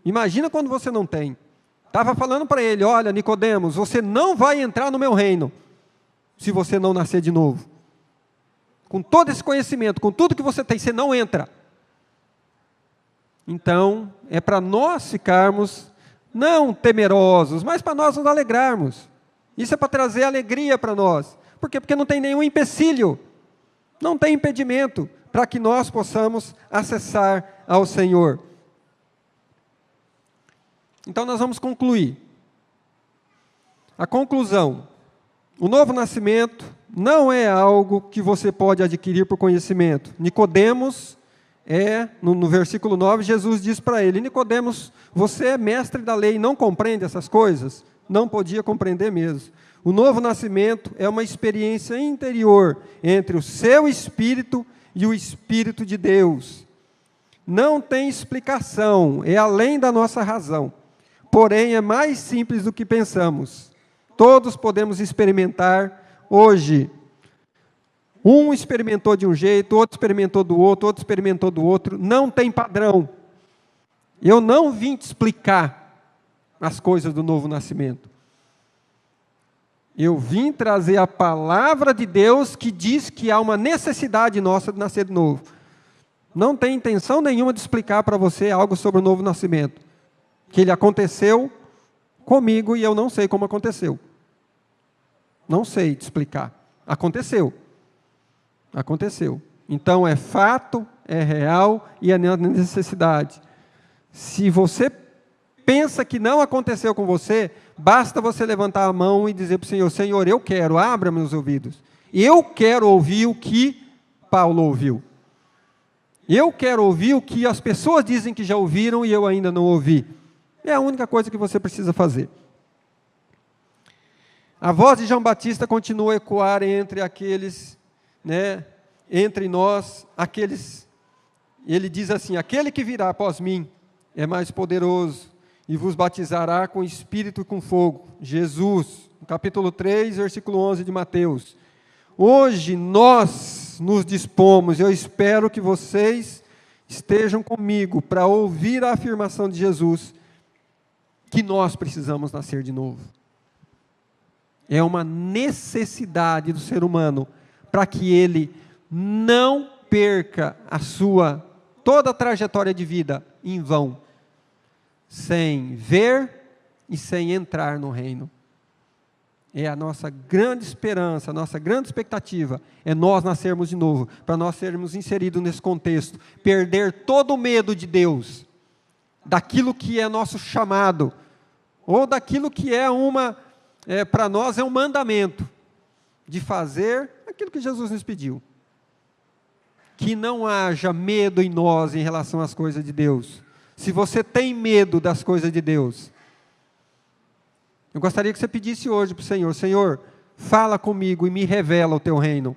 Speaker 1: Imagina quando você não tem. Estava falando para ele, olha, Nicodemos, você não vai entrar no meu reino, se você não nascer de novo. Com todo esse conhecimento, com tudo que você tem, você não entra. Então, é para nós ficarmos, não temerosos, mas para nós nos alegrarmos. Isso é para trazer alegria para nós. Por quê? Porque não tem nenhum empecilho, não tem impedimento para que nós possamos acessar ao Senhor. Então nós vamos concluir. A conclusão, o novo nascimento não é algo que você pode adquirir por conhecimento. Nicodemos, no versículo 9, Jesus diz para ele, Nicodemos, você é mestre da lei e não compreende essas coisas? Não podia compreender mesmo. O novo nascimento é uma experiência interior entre o seu espírito e o Espírito de Deus. Não tem explicação, é além da nossa razão. Porém, é mais simples do que pensamos. Todos podemos experimentar hoje. Um experimentou de um jeito, outro experimentou do outro experimentou do outro. Não tem padrão. Eu não vim te explicar as coisas do novo nascimento. Eu vim trazer a palavra de Deus que diz que há uma necessidade nossa de nascer de novo. Não tem intenção nenhuma de explicar para você algo sobre o novo nascimento. Que ele aconteceu comigo e eu não sei como aconteceu. Não sei te explicar. Aconteceu. Aconteceu. Então é fato, é real e é necessidade. Se você pensa que não aconteceu com você, basta você levantar a mão e dizer para o Senhor, Senhor, eu quero, abra meus ouvidos. Eu quero ouvir o que Paulo ouviu. Eu quero ouvir o que as pessoas dizem que já ouviram e eu ainda não ouvi. É a única coisa que você precisa fazer. A voz de João Batista continua a ecoar entre aqueles, entre nós, aqueles, ele diz assim, aquele que virá após mim é mais poderoso e vos batizará com espírito e com fogo. Jesus, capítulo 3, versículo 11 de Mateus. Hoje nós nos dispomos, eu espero que vocês estejam comigo para ouvir a afirmação de Jesus, que nós precisamos nascer de novo. É uma necessidade do ser humano para que ele não perca toda a trajetória de vida em vão, sem ver e sem entrar no reino. É a nossa grande esperança, a nossa grande expectativa, é nós nascermos de novo, para nós sermos inseridos nesse contexto, perder todo o medo de Deus, daquilo que é nosso chamado, ou daquilo que é para nós é um mandamento, de fazer aquilo que Jesus nos pediu. Que não haja medo em nós em relação às coisas de Deus. Se você tem medo das coisas de Deus, eu gostaria que você pedisse hoje para o Senhor: Senhor, fala comigo e me revela o teu reino,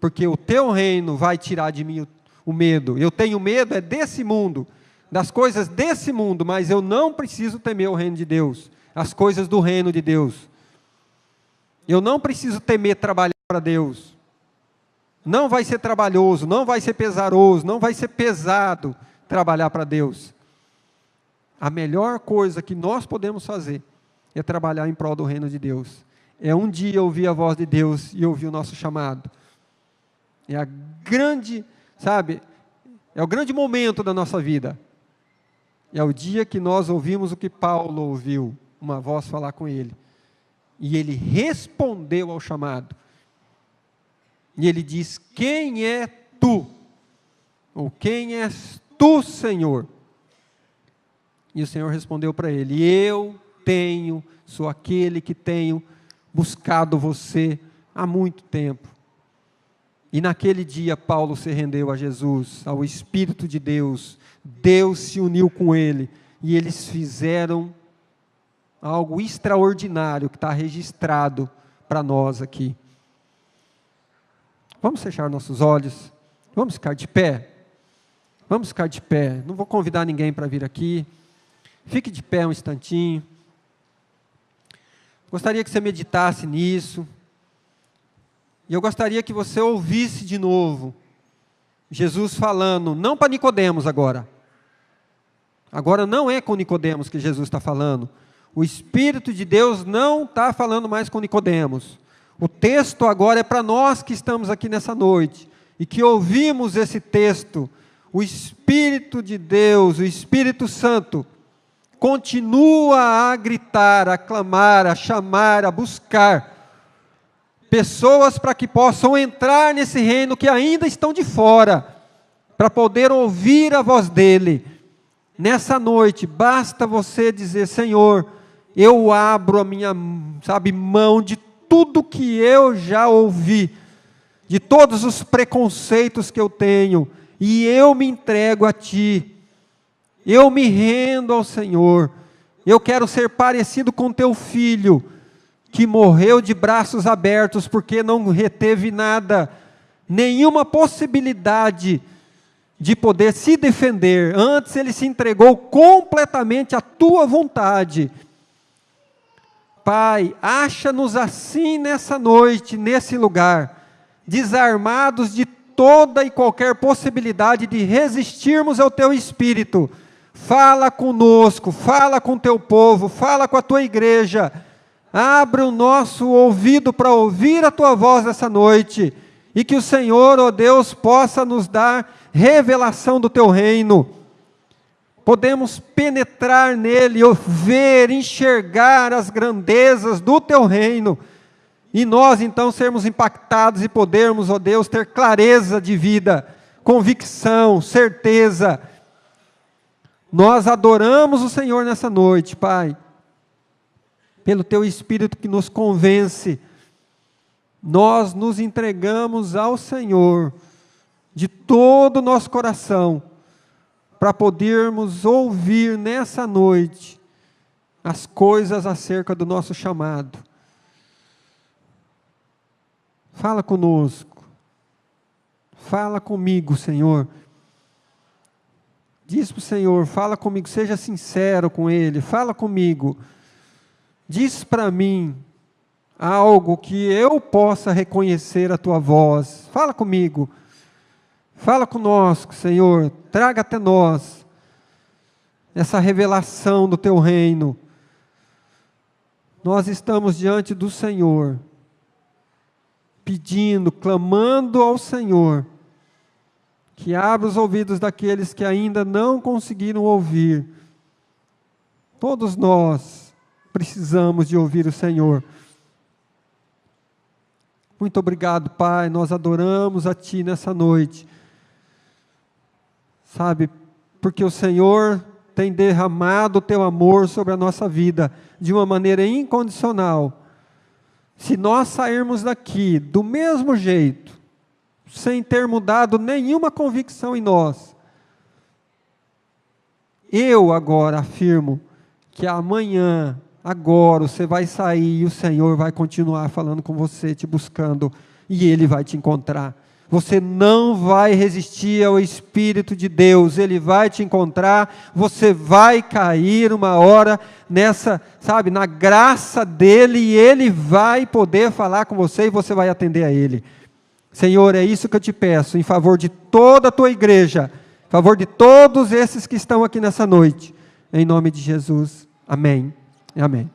Speaker 1: porque o teu reino vai tirar de mim o medo. Eu tenho medo desse mundo, das coisas desse mundo, mas eu não preciso temer o reino de Deus, as coisas do reino de Deus. Eu não preciso temer trabalhar para Deus. Não vai ser trabalhoso, não vai ser pesaroso, não vai ser pesado trabalhar para Deus. A melhor coisa que nós podemos fazer é trabalhar em prol do reino de Deus. É um dia ouvir a voz de Deus e ouvir o nosso chamado. É a grande, é o grande momento da nossa vida. É o dia que nós ouvimos o que Paulo ouviu, uma voz falar com ele. E ele respondeu ao chamado. E ele diz: quem é tu? Ou quem és tu, Senhor? E o Senhor respondeu para ele: sou aquele que tenho buscado você há muito tempo. E naquele dia Paulo se rendeu a Jesus, ao Espírito de Deus. Deus se uniu com ele e eles fizeram algo extraordinário que está registrado para nós aqui. Vamos fechar nossos olhos, vamos ficar de pé, não vou convidar ninguém para vir aqui, fique de pé um instantinho. Gostaria que você meditasse nisso, e eu gostaria que você ouvisse de novo, Jesus falando, não para Nicodemos agora não é com Nicodemos que Jesus está falando, o Espírito de Deus não está falando mais com Nicodemos, o texto agora é para nós que estamos aqui nessa noite, e que ouvimos esse texto. O Espírito de Deus, o Espírito Santo, continua a gritar, a clamar, a chamar, a buscar pessoas para que possam entrar nesse reino que ainda estão de fora, para poder ouvir a voz dEle. Nessa noite, basta você dizer: Senhor, eu abro a minha, mão de tudo que eu já ouvi, de todos os preconceitos que eu tenho, e eu me entrego a Ti, eu me rendo ao Senhor, eu quero ser parecido com Teu Filho, que morreu de braços abertos, porque não reteve nada, nenhuma possibilidade de poder se defender, antes Ele se entregou completamente à Tua vontade. Pai, acha-nos assim nessa noite, nesse lugar, desarmados de toda e qualquer possibilidade de resistirmos ao Teu Espírito. Fala conosco, fala com Teu povo, fala com a Tua igreja. Abre o nosso ouvido para ouvir a Tua voz nessa noite, e que o Senhor, ó Deus, possa nos dar revelação do Teu reino. Podemos penetrar nele, ver, enxergar as grandezas do Teu reino, e nós então sermos impactados e podermos, ó Deus, ter clareza de vida, convicção, certeza. Nós adoramos o Senhor nessa noite, Pai, pelo Teu Espírito que nos convence. Nós nos entregamos ao Senhor de todo o nosso coração, para podermos ouvir nessa noite as coisas acerca do nosso chamado. Fala conosco, fala comigo, Senhor. Diz para o Senhor: fala comigo, seja sincero com Ele, fala comigo. Diz para mim algo que eu possa reconhecer a Tua voz. Fala comigo. Fala conosco, Senhor, traga até nós essa revelação do Teu reino. Nós estamos diante do Senhor, pedindo, clamando ao Senhor, que abra os ouvidos daqueles que ainda não conseguiram ouvir. Todos nós precisamos de ouvir o Senhor. Muito obrigado, Pai, nós adoramos a Ti nessa noite. Sabe, porque o Senhor tem derramado o Teu amor sobre a nossa vida de uma maneira incondicional. Se nós sairmos daqui do mesmo jeito, sem ter mudado nenhuma convicção em nós, eu agora afirmo que amanhã, agora, você vai sair e o Senhor vai continuar falando com você, te buscando, e Ele vai te encontrar. Você não vai resistir ao Espírito de Deus, Ele vai te encontrar, você vai cair uma hora nessa, sabe, na graça dEle, e Ele vai poder falar com você e você vai atender a Ele. Senhor, é isso que eu te peço, em favor de toda a tua igreja, em favor de todos esses que estão aqui nessa noite, em nome de Jesus, amém e amém.